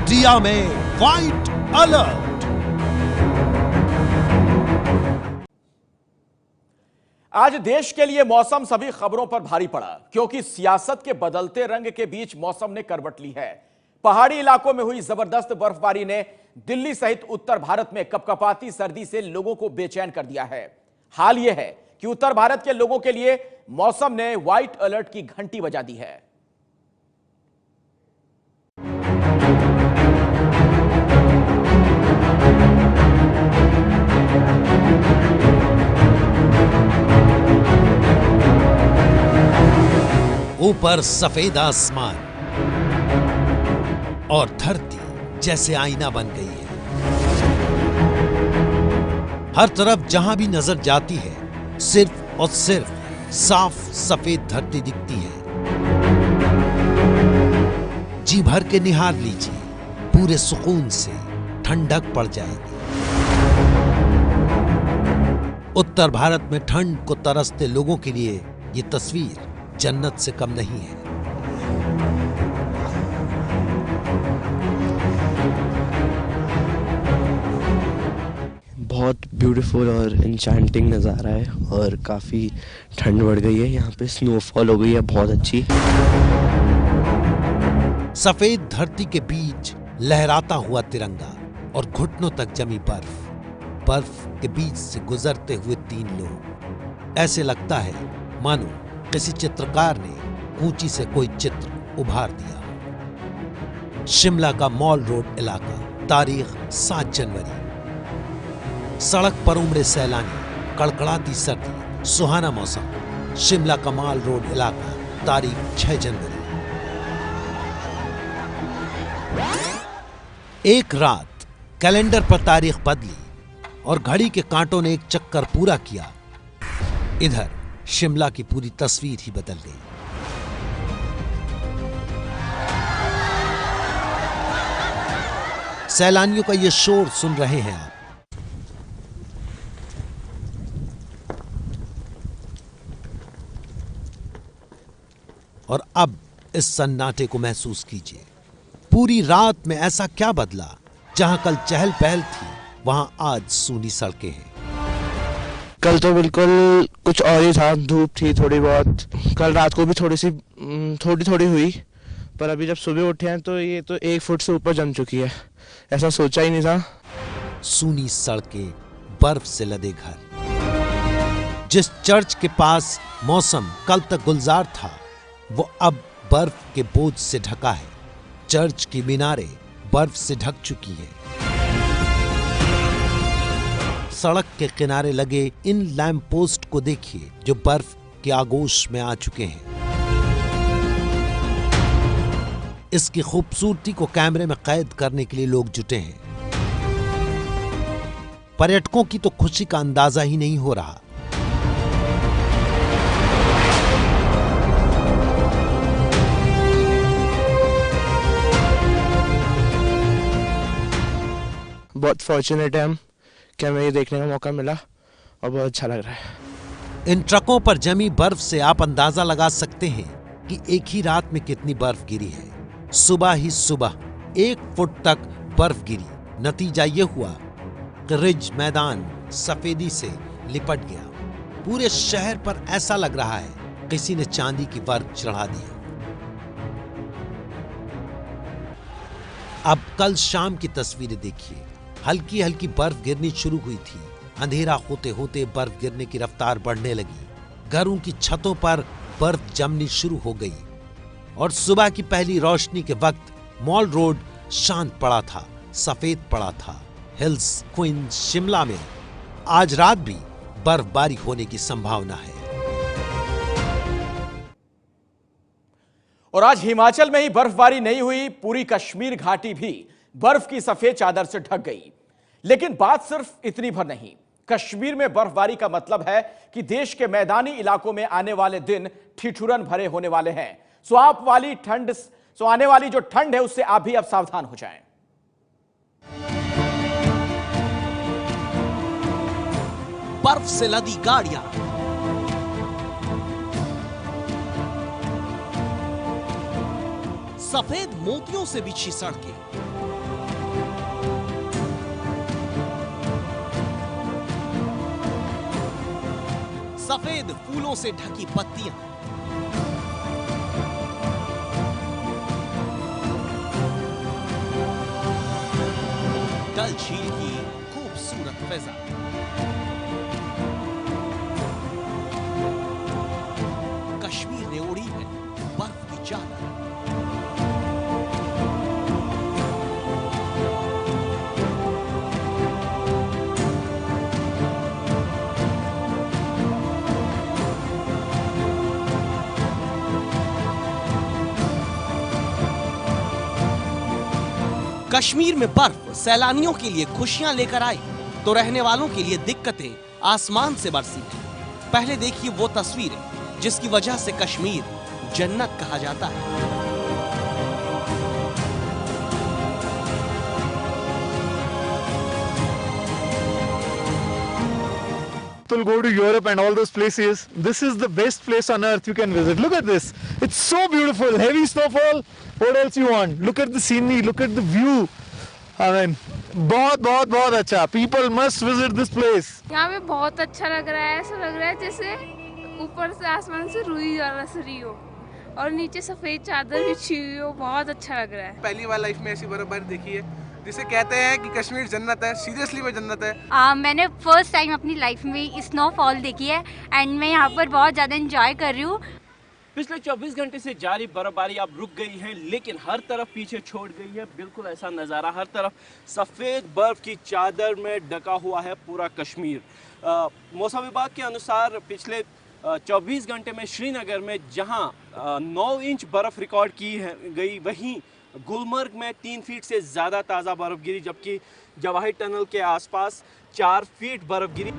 India में white alert. आज देश के लिए मौसम सभी खबरों पर भारी पड़ा, क्योंकि सियासत के बदलते रंग के बीच मौसम ने करवट ली है। पहाड़ी इलाकों में हुई जबरदस्त बर्फबारी ने दिल्ली सहित उत्तर भारत में कपकपाती सर्दी से लोगों को बेचैन कर दिया है। हाल यह है कि उत्तर भारत के लोगों के लिए मौसम ने व्हाइट अलर्ट की घंटी बजा दी है। ऊपर सफेद आसमान और धरती जैसे आईना बन गई है। हर तरफ जहां भी नजर जाती है, सिर्फ और सिर्फ साफ सफेद धरती दिखती है। जी भर के निहार लीजिए, पूरे सुकून से ठंडक पड़ जाएगी। उत्तर भारत में ठंड को तरसते लोगों के लिए ये तस्वीर जन्नत से कम नहीं है। बहुत ब्यूटीफुल और एन्चेंटिंग नज़ारा है और काफ़ी ठंड बढ़ गई है। यहाँ पे स्नोफॉल हो गई है बहुत अच्छी। सफेद धरती के बीच लहराता हुआ तिरंगा और घुटनों तक जमी बर्फ, बर्फ के बीच से गुजरते हुए 3 लोग। ऐसे लगता है मानो किसी चित्रकार ने ऊंची से कोई चित्र उभार दिया। शिमला का मॉल रोड इलाका, तारीख 7 जनवरी। सड़क पर उमड़े सैलानी, कड़कड़ाती सर्दी, सुहाना मौसम। शिमला का मॉल रोड इलाका, तारीख 6 जनवरी। एक रात कैलेंडर पर तारीख बदली और घड़ी के कांटों ने एक चक्कर पूरा किया। इधर शिमला की पूरी तस्वीर ही बदल गई। सैलानियों का ये शोर सुन रहे हैं आप। और अब इस सन्नाटे को महसूस कीजिए। पूरी रात में ऐसा क्या बदला? जहां कल चहल पहल थी, वहां आज सूनी सड़कें हैं। कल तो बिल्कुल कुछ और ही था, धूप थी थोड़ी बहुत। कल रात को भी थोड़ी हुई, पर अभी जब सुबह उठे हैं तो ये तो 1 फुट से ऊपर जम चुकी है। ऐसा सोचा ही नहीं था। सूनी सड़कें, बर्फ से लदे घर। जिस चर्च के पास मौसम कल तक गुलजार था, वो अब बर्फ के बोझ से ढका है। चर्च की मीनारें बर्फ से ढक चुकी हैं। सड़क के किनारे लगे इन लैंप पोस्ट को देखिए, जो बर्फ के आगोश में आ चुके हैं। इसकी खूबसूरती को कैमरे में कैद करने के लिए लोग जुटे हैं। पर्यटकों की तो खुशी का अंदाजा ही नहीं हो रहा। बहुत फॉर्चुनेट है हम कि हमें ये देखने का मौका मिला और बहुत अच्छा लग रहा है। इन ट्रकों पर जमी बर्फ से आप अंदाजा लगा सकते हैं कि एक ही रात में कितनी बर्फ गिरी है। सुबह ही सुबह 1 फुट तक बर्फ गिरी। नतीजा ये हुआ कि रिज मैदान सफेदी से लिपट गया। पूरे शहर पर ऐसा लग रहा है किसी ने चांदी की बर्फ चढ़ा दी। अब कल शाम की तस्वीरें देखिए। हल्की हल्की बर्फ गिरनी शुरू हुई थी। अंधेरा होते होते बर्फ गिरने की रफ्तार बढ़ने लगी। घरों की छतों पर बर्फ जमनी शुरू हो गई और सुबह की पहली रोशनी के वक्त मॉल रोड शांत पड़ा था, सफेद पड़ा था। हिल्स क्वीन शिमला में आज रात भी बर्फबारी होने की संभावना है। और आज हिमाचल में ही बर्फबारी नहीं हुई, पूरी कश्मीर घाटी भी बर्फ की सफेद चादर से ढक गई। लेकिन बात सिर्फ इतनी भर नहीं। कश्मीर में बर्फबारी का मतलब है कि देश के मैदानी इलाकों में आने वाले दिन ठिठुरन भरे होने वाले हैं। सो आने वाली जो ठंड है उससे आप भी अब सावधान हो जाएं। बर्फ से लदी गाड़ियां, सफेद मोतियों से बिछी सड़कें, सफेद फूलों से ढकी पत्तियां, डल झील की खूबसूरत फिजा, कश्मीर ने ओढ़ी है बर्फ की चादर। कश्मीर में बर्फ सैलानियों के लिए खुशियां लेकर आई तो रहने वालों के लिए दिक्कतें आसमान से बरसी हैं। पहले देखिए वो तस्वीरें जिसकी वजह से कश्मीर जन्नत कहा जाता है। People go to Europe and all those places. This is the best place on earth you can visit. Look at this. It's so beautiful. Heavy snowfall. What else you want? Look at the scenery. Look at the view. I mean, बहुत अच्छा. People must visit this place. यहाँ पे बहुत अच्छा लग रहा है। ऐसा लग रहा है जैसे ऊपर से आसमान से रुई बरस रही हो और नीचे सफेद चादर बिछी हुई हो। बहुत अच्छा लग रहा है। पहली बार लाइफ में ऐसी बर्फबारी देखी है जिसे कहते हैं कि कश्मीर जन्नत है। सीरियसली में जन्नत है। मैंने फर्स्ट टाइम अपनी लाइफ में स्नोफॉल देखी है एंड मैं यहाँ पर बहुत ज़्यादा एंजॉय कर रही हूँ। पिछले 24 घंटे से जारी बर्फबारी अब रुक गई है, लेकिन हर तरफ पीछे छोड़ गई है। बिल्कुल ऐसा नज़ारा, हर तरफ सफ़ेद बर्फ की चादर में ढका हुआ है पूरा कश्मीर। मौसम विभाग के अनुसार पिछले 24 घंटे में श्रीनगर में जहां 9 इंच बर्फ़ रिकॉर्ड की गई, वहीं गुलमर्ग में 3 फीट से ज़्यादा ताज़ा बर्फ़ गिरी, जबकि जवाहिर टनल के आसपास 4 फीट बर्फ़ गिरी।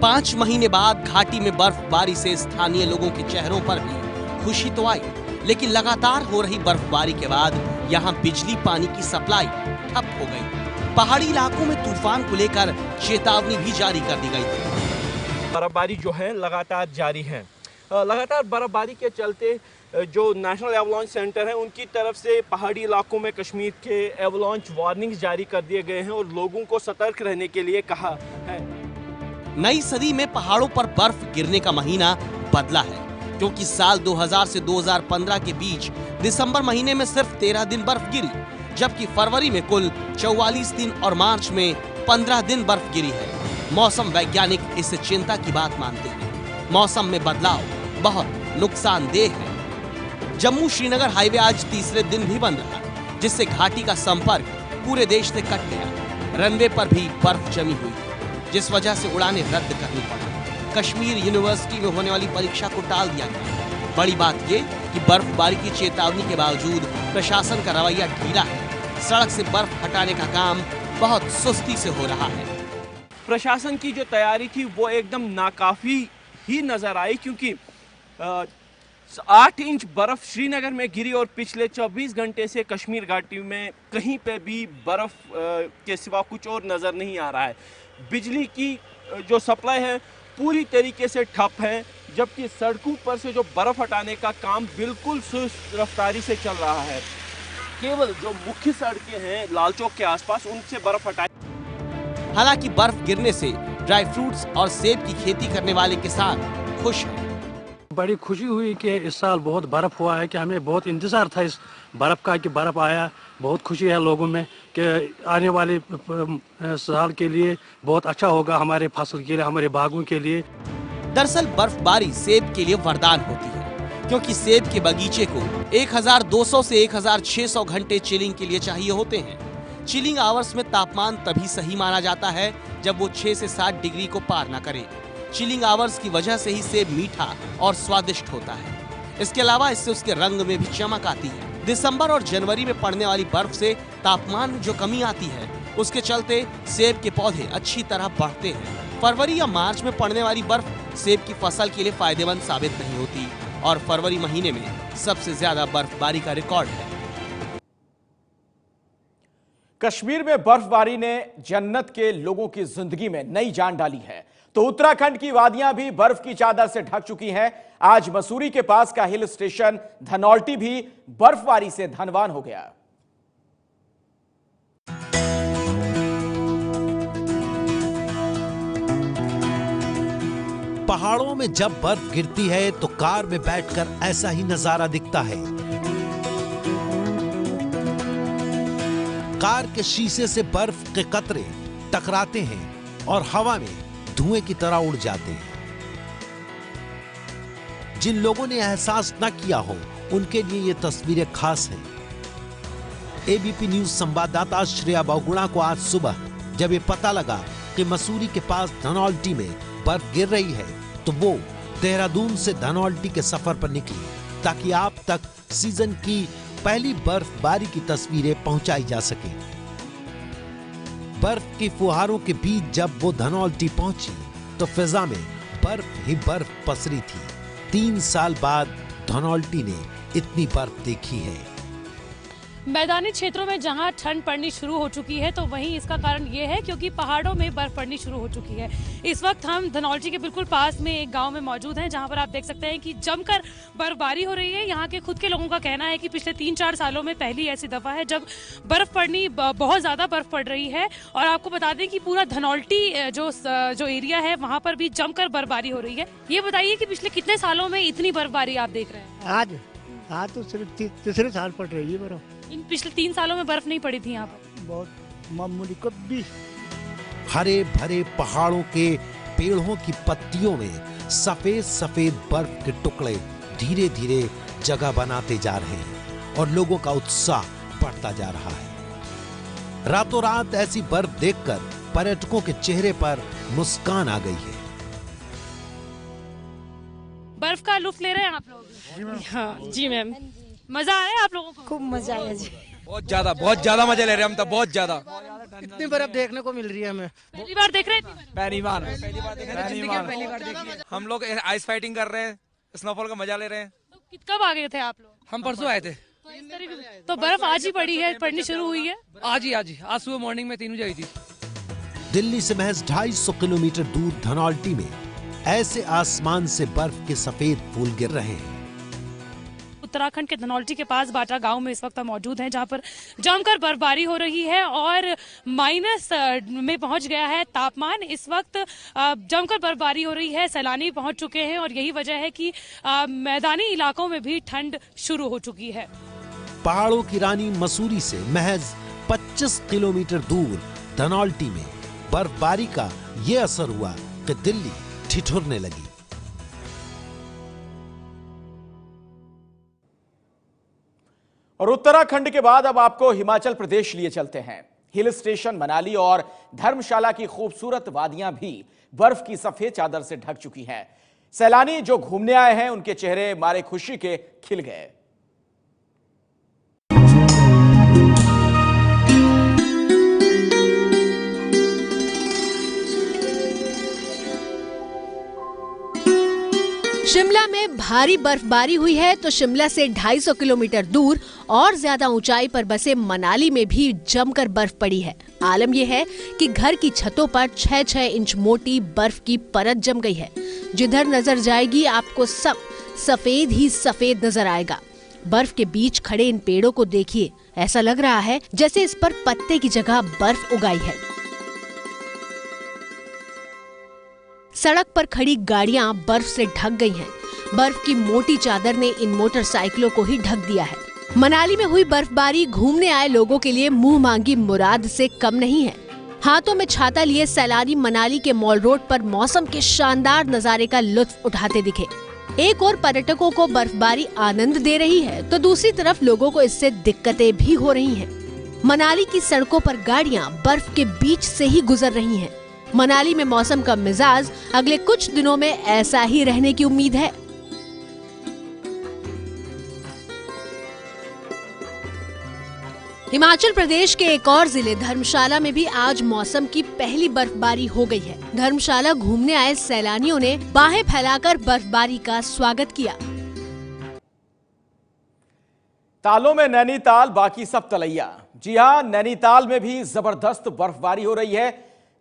5 महीने बाद घाटी में बर्फबारी से स्थानीय लोगों के चेहरों पर भी खुशी तो आई, लेकिन लगातार हो रही बर्फबारी के बाद यहाँ बिजली पानी की सप्लाई ठप हो गई। पहाड़ी इलाकों में तूफान को लेकर चेतावनी भी जारी कर दी गई थी। बर्फबारी जो है लगातार जारी है। लगातार बर्फबारी के चलते जो नेशनल एवलांच सेंटर है उनकी तरफ से पहाड़ी इलाकों में कश्मीर के एवलांच वार्निंग्स जारी कर दिए गए हैं और लोगों को सतर्क रहने के लिए कहा है। नई सदी में पहाड़ों पर बर्फ गिरने का महीना बदला है, क्योंकि साल 2000 से 2015 के बीच दिसंबर महीने में सिर्फ 13 दिन बर्फ गिरी, जबकि फरवरी में कुल 44 दिन और मार्च में 15 दिन बर्फ गिरी है। मौसम वैज्ञानिक इसे चिंता की बात मानते हैं। मौसम में बदलाव बहुत नुकसानदेह है। जम्मू श्रीनगर हाईवे आज तीसरे दिन भी बंद रहा, जिससे घाटी का संपर्क पूरे देश से कट गया। रनवे पर भी बर्फ जमी हुई, जिस वजह से उड़ानें रद्द करनी पड़ी। कश्मीर यूनिवर्सिटी में होने वाली परीक्षा को टाल दिया गया। बड़ी बात ये कि बर्फबारी की चेतावनी के बावजूद प्रशासन का रवैया ढीला है। सड़क से बर्फ हटाने का काम बहुत सुस्ती से हो रहा है। प्रशासन की जो तैयारी थी वो एकदम नाकाफी ही नजर आई, क्योंकि 8 इंच बर्फ श्रीनगर में गिरी और पिछले 24 घंटे से कश्मीर घाटी में कहीं पे भी बर्फ के सिवा कुछ और नज़र नहीं आ रहा है। बिजली की जो सप्लाई है पूरी तरीके से ठप है, जबकि सड़कों पर से जो बर्फ हटाने का काम बिल्कुल सुस्त रफ्तारी से चल रहा है। केवल जो मुख्य सड़कें हैं लाल चौक के आसपास, उनसे बर्फ हटाई। हालांकि बर्फ गिरने से ड्राई फ्रूट्स और सेब की खेती करने वाले किसान खुश हैं। बड़ी खुशी हुई कि इस साल बहुत बर्फ हुआ है, कि हमें बहुत इंतजार था इस बर्फ का कि बर्फ आया। बहुत खुशी है लोगों में कि आने वाले साल के लिए बहुत अच्छा होगा, हमारे फसल के लिए, हमारे बागों के लिए। दरअसल बर्फबारी सेब के लिए वरदान होती है, क्योंकि सेब के बगीचे को 1200 से 1600 घंटे चिलिंग के लिए चाहिए होते हैं। चिलिंग आवर्स में तापमान तभी सही माना जाता है जब वो 6 से 7 डिग्री को पार न करे। चिलिंग आवर्स की वजह से ही सेब मीठा और स्वादिष्ट होता है। इसके अलावा इससे उसके रंग में भी चमक आती है। दिसंबर और जनवरी में पड़ने वाली बर्फ से तापमान में जो कमी आती है, उसके चलते सेब के पौधे अच्छी तरह बढ़ते हैं। फरवरी या मार्च में पड़ने वाली बर्फ सेब की फसल के लिए फायदेमंद साबित नहीं होती और फरवरी महीने में सबसे ज्यादा बर्फबारी का रिकॉर्ड है। कश्मीर में बर्फबारी ने जन्नत के लोगों की जिंदगी में नई जान डाली है, तो उत्तराखंड की वादियां भी बर्फ की चादर से ढक चुकी हैं। आज मसूरी के पास का हिल स्टेशन धनौल्टी भी बर्फबारी से धनवान हो गया। पहाड़ों में जब बर्फ गिरती है तो कार में बैठकर ऐसा ही नजारा दिखता है। कार के शीशे से बर्फ के कतरे टकराते हैं और हवा में धुएं की तरह उड़ जाते हैं। जिन लोगों ने एहसास न किया हो उनके लिए ये तस्वीरें खास हैं। एबीपी न्यूज संवाददाता श्रेया बहुगुणा को आज सुबह जब ये पता लगा कि मसूरी के पास धनौल्टी में बर्फ गिर रही है तो वो देहरादून से धनौल्टी के सफर पर निकली ताकि आप तक सीजन की पहली बर्फबारी की तस्वीरें पहुंचाई जा सके। बर्फ की फुहारों के बीच जब वो धनौल्टी पहुंची तो फिजा में बर्फ ही बर्फ पसरी थी। 3 साल बाद धनौल्टी ने इतनी बर्फ देखी है। मैदानी क्षेत्रों में जहां ठंड पड़नी शुरू हो चुकी है तो वहीं इसका कारण ये है क्योंकि पहाड़ों में बर्फ पड़नी शुरू हो चुकी है। इस वक्त हम धनौल्टी के बिल्कुल पास में एक गांव में मौजूद हैं जहां पर आप देख सकते हैं कि जमकर बर्फबारी हो रही है। यहां के खुद के लोगों का कहना है कि पिछले 3-4 सालों में पहली ऐसी दफा है जब बहुत ज्यादा बर्फ पड़ रही है। और आपको बता दें कि पूरा धनौल्टी जो एरिया है वहां पर भी जमकर बर्फबारी हो रही है। ये बताइए कि पिछले कितने सालों में इतनी बर्फबारी आप देख रहे हैं? आज तो सिर्फ तीसरे साल पड़ रही है बर्फ। इन पिछले 3 सालों में बर्फ नहीं पड़ी थी यहाँ पर? बहुत मामूली कभी। हरे भरे पहाड़ों के पेड़ों की पत्तियों में सफेद सफेद बर्फ के टुकड़े धीरे धीरे जगह बनाते जा रहे हैं और लोगों का उत्साह बढ़ता जा रहा है। रातों रात ऐसी बर्फ देखकर पर्यटकों के चेहरे पर मुस्कान आ गई है। बर्फ का लुत्फ ले रहे हैं आप लोग? हाँ जी मैम। मजा आ रहा है आप लोगों को? खूब मजा आया जी। बहुत ज्यादा मजा ले रहे हैं हम तो, बहुत ज्यादा। इतनी बर्फ देखने को मिल रही है हमें। पहली बार देख रहे हैं? पहली बार हम लोग आइस फाइटिंग कर रहे हैं, स्नोफॉल का मजा ले रहे हैं। तो कब आ गए थे आप लोग? हम परसों आए थे। तो बर्फ आज ही पड़नी शुरू हुई है? आज सुबह मॉर्निंग में 3 बजे आई थी। दिल्ली से महज 250 किलोमीटर दूर धनौल्टी में ऐसे आसमान से बर्फ के सफेद फूल गिर रहे हैं। उत्तराखंड के धनौल्टी के पास बाटा गांव में इस वक्त हम मौजूद हैं जहां पर जमकर बर्फबारी हो रही है और माइनस में पहुंच गया है तापमान। इस वक्त जमकर बर्फबारी हो रही है, सैलानी पहुंच चुके हैं और यही वजह है कि मैदानी इलाकों में भी ठंड शुरू हो चुकी है। पहाड़ों की रानी मसूरी से महज 25 किलोमीटर दूर धनौल्टी में बर्फबारी का ये असर हुआ कि दिल्ली ठिठुरने लगी। और उत्तराखंड के बाद अब आपको हिमाचल प्रदेश लिए चलते हैं। हिल स्टेशन मनाली और धर्मशाला की खूबसूरत वादियां भी बर्फ की सफेद चादर से ढक चुकी हैं। सैलानी जो घूमने आए हैं उनके चेहरे मारे खुशी के खिल गए। शिमला में भारी बर्फबारी हुई है तो शिमला से 250 किलोमीटर दूर और ज्यादा ऊंचाई पर बसे मनाली में भी जमकर बर्फ पड़ी है। आलम यह है कि घर की छतों पर 6-6 इंच मोटी बर्फ की परत जम गई है। जिधर नजर जाएगी आपको सब सफेद ही सफेद नजर आएगा। बर्फ के बीच खड़े इन पेड़ों को देखिए, ऐसा लग रहा है जैसे इस पर पत्ते की जगह बर्फ उगाई है। सड़क पर खड़ी गाड़ियां बर्फ से ढक गई हैं। बर्फ की मोटी चादर ने इन मोटरसाइकिलों को ही ढक दिया है। मनाली में हुई बर्फबारी घूमने आए लोगों के लिए मुंह मांगी मुराद से कम नहीं है। हाथों में छाता लिए सैलानी मनाली के मॉल रोड पर मौसम के शानदार नजारे का लुत्फ उठाते दिखे। एक और पर्यटकों को बर्फबारी आनंद दे रही है तो दूसरी तरफ लोगों को इससे दिक्कतें भी हो रही हैं। मनाली की सड़कों पर गाड़ियां बर्फ के बीच से ही गुजर रही हैं। मनाली में मौसम का मिजाज अगले कुछ दिनों में ऐसा ही रहने की उम्मीद है। हिमाचल प्रदेश के एक और जिले धर्मशाला में भी आज मौसम की पहली बर्फबारी हो गई है। धर्मशाला घूमने आए सैलानियों ने बाहें फैलाकर बर्फबारी का स्वागत किया। तालों में नैनीताल, बाकी सब तलैया। जी हां, नैनीताल में भी जबरदस्त बर्फबारी हो रही है।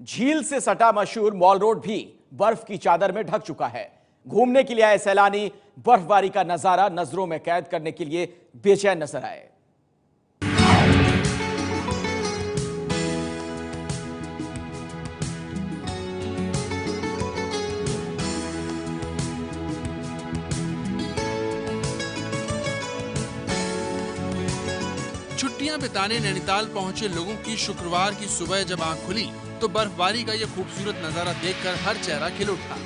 झील से सटा मशहूर मॉल रोड भी बर्फ की चादर में ढक चुका है। घूमने के लिए आए सैलानी बर्फबारी का नजारा नजरों में कैद करने के लिए बेचैन नजर आए। छुट्टियां बिताने नैनीताल पहुंचे लोगों की शुक्रवार की सुबह जब आंख खुली तो बर्फबारी का ये खूबसूरत नजारा देखकर हर चेहरा खिल उठा।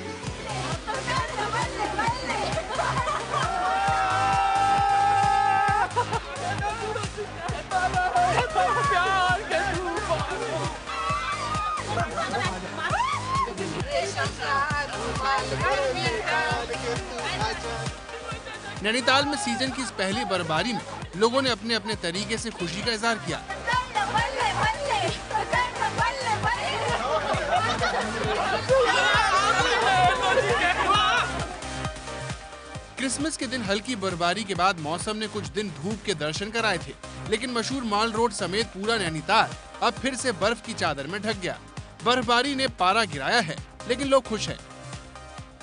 नैनीताल में सीजन की इस पहली बर्फबारी में लोगों ने अपने अपने तरीके से खुशी का इजहार किया। क्रिसमस के दिन हल्की बर्फबारी के बाद मौसम ने कुछ दिन धूप के दर्शन कराए थे, लेकिन मशहूर माल रोड समेत पूरा नैनीताल अब फिर से बर्फ की चादर में ढक गया। बर्फबारी ने पारा गिराया है, लेकिन लोग खुश हैं।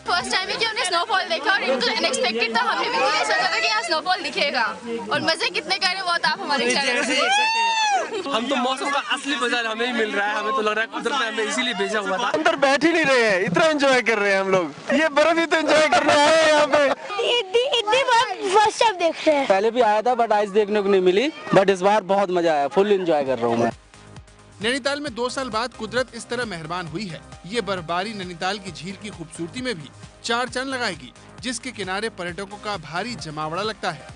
फर्स्ट टाइम है कि हमने स्नोफॉल देखा और बिल्कुल अनएक्सपेक्टेड था। हमने बिल्कुल नहीं सोचा था कि यहाँ स्नोफॉल दिखेगा और मजे कितने करे वो आप हमारे चैनल से देख सकते हैं। हम तो मौसम का असली मजा हमें ही मिल रहा है। हमें तो लग रहा है कुदरत ने हमें इसीलिए भेजा हुआ था। अंदर बैठ ही नहीं रहे हैं, इतना एंजॉय कर रहे हैं हम लोग। ये बर्फ ही तो एंजॉय करने आए हैं यहाँ पे। इतनी बर्फ फर्स्ट टाइम देख रहे हैं। पहले भी आया था बट आइस देखने को नहीं मिली, बट इस बार बहुत मजा आया। फुल एंजॉय कर रहा हूँ मैं। नैनीताल में 2 साल बाद कुदरत इस तरह मेहरबान हुई है। ये बर्फबारी नैनीताल की झील की खूबसूरती में भी 4 चांद लगाएगी, जिसके किनारे पर्यटकों का भारी जमावड़ा लगता है।